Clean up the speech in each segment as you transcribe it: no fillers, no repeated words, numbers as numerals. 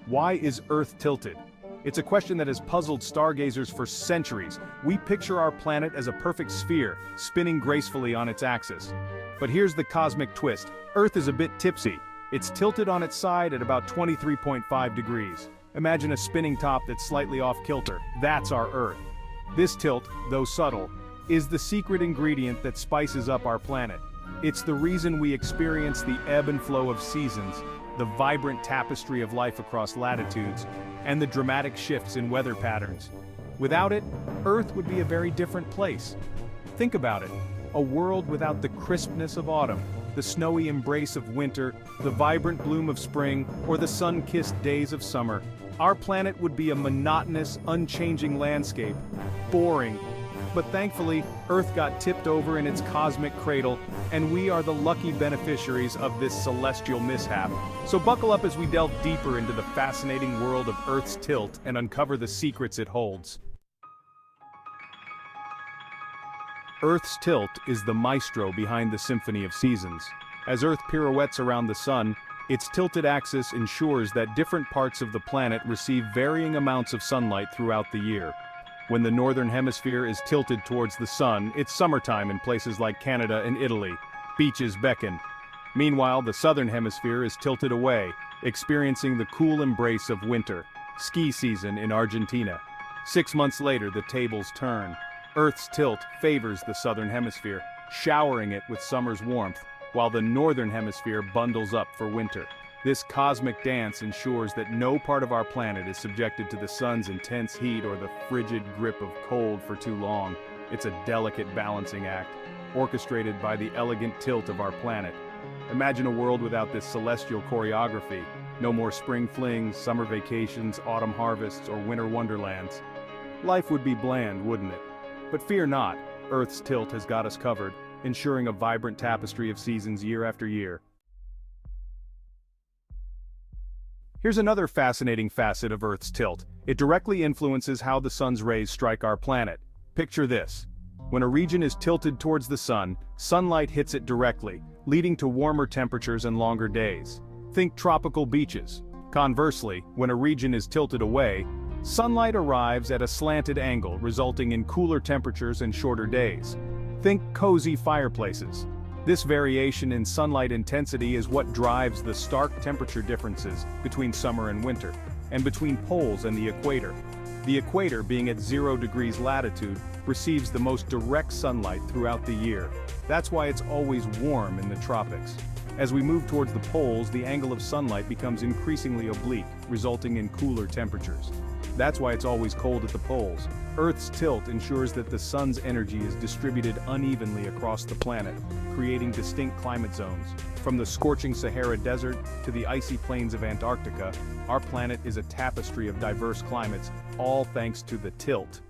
Why is Earth tilted? It's a question that has puzzled stargazers for centuries. We picture our planet as a perfect sphere, spinning gracefully on its axis. But here's the cosmic twist. Earth is a bit tipsy. It's tilted on its side at about 23.5 degrees. Imagine a spinning top that's slightly off kilter. That's our Earth. This tilt, though subtle, is the secret ingredient that spices up our planet. It's the reason we experience the ebb and flow of seasons, the vibrant tapestry of life across latitudes, and the dramatic shifts in weather patterns. Without it, Earth would be a very different place. Think about it, a world without the crispness of autumn, the snowy embrace of winter, the vibrant bloom of spring, or the sun-kissed days of summer. Our planet would be a monotonous, unchanging landscape, boring. But thankfully, Earth got tipped over in its cosmic cradle, and we are the lucky beneficiaries of this celestial mishap. So buckle up as we delve deeper into the fascinating world of Earth's tilt and uncover the secrets it holds. Earth's tilt is the maestro behind the symphony of seasons. As Earth pirouettes around the sun, its tilted axis ensures that different parts of the planet receive varying amounts of sunlight throughout the year. When the northern hemisphere is tilted towards the sun, it's summertime in places like Canada and Italy. Beaches beckon. Meanwhile, the southern hemisphere is tilted away, experiencing the cool embrace of winter. Ski season in Argentina. 6 months later, the tables turn. Earth's tilt favors the southern hemisphere, showering it with summer's warmth, while the northern hemisphere bundles up for winter. This cosmic dance ensures that no part of our planet is subjected to the sun's intense heat or the frigid grip of cold for too long. It's a delicate balancing act, orchestrated by the elegant tilt of our planet. Imagine a world without this celestial choreography. No more spring flings, summer vacations, autumn harvests, or winter wonderlands. Life would be bland, wouldn't it? But fear not, Earth's tilt has got us covered, ensuring a vibrant tapestry of seasons year after year. Here's another fascinating facet of Earth's tilt. It directly influences how the sun's rays strike our planet. Picture this. When a region is tilted towards the sun, sunlight hits it directly, leading to warmer temperatures and longer days. Think tropical beaches. Conversely, when a region is tilted away, sunlight arrives at a slanted angle, resulting in cooler temperatures and shorter days. Think cozy fireplaces. This variation in sunlight intensity is what drives the stark temperature differences between summer and winter, and between poles and the equator. The equator, being at 0 degrees latitude, receives the most direct sunlight throughout the year. That's why it's always warm in the tropics. As we move towards the poles, the angle of sunlight becomes increasingly oblique, resulting in cooler temperatures. That's why it's always cold at the poles. Earth's tilt ensures that the sun's energy is distributed unevenly across the planet, creating distinct climate zones. From the scorching Sahara Desert to the icy plains of Antarctica, our planet is a tapestry of diverse climates, all thanks to the tilt.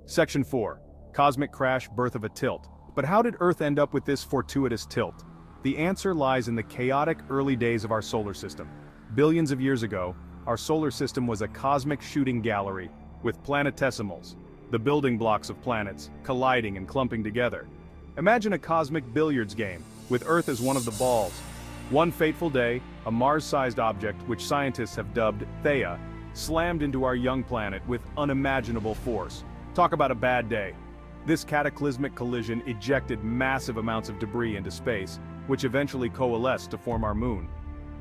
Section 4. Cosmic Crash, Birth of a Tilt. But how did Earth end up with this fortuitous tilt? The answer lies in the chaotic early days of our solar system. Billions of years ago, our solar system was a cosmic shooting gallery, with planetesimals, the building blocks of planets, colliding and clumping together. Imagine a cosmic billiards game, with Earth as one of the balls. One fateful day, a Mars-sized object, which scientists have dubbed Theia, slammed into our young planet with unimaginable force. Talk about a bad day. This cataclysmic collision ejected massive amounts of debris into space, which eventually coalesced to form our moon.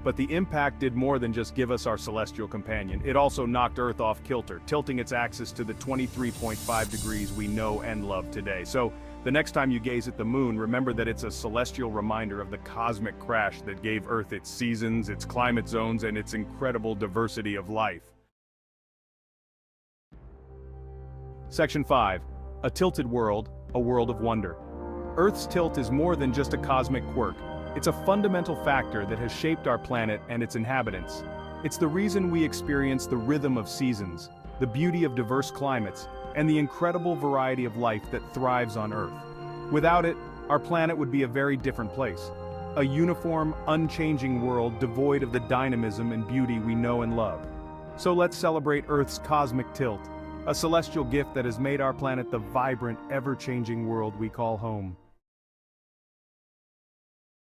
But the impact did more than just give us our celestial companion. It also knocked Earth off kilter, tilting its axis to the 23.5 degrees we know and love today. So, the next time you gaze at the moon, remember that it's a celestial reminder of the cosmic crash that gave Earth its seasons, its climate zones, and its incredible diversity of life. Section 5. A tilted world, a world of wonder. Earth's tilt is more than just a cosmic quirk. It's a fundamental factor that has shaped our planet and its inhabitants. It's the reason we experience the rhythm of seasons, the beauty of diverse climates, and the incredible variety of life that thrives on Earth. Without it, our planet would be a very different place. A uniform, unchanging world devoid of the dynamism and beauty we know and love. So let's celebrate Earth's cosmic tilt, a celestial gift that has made our planet the vibrant, ever-changing world we call home.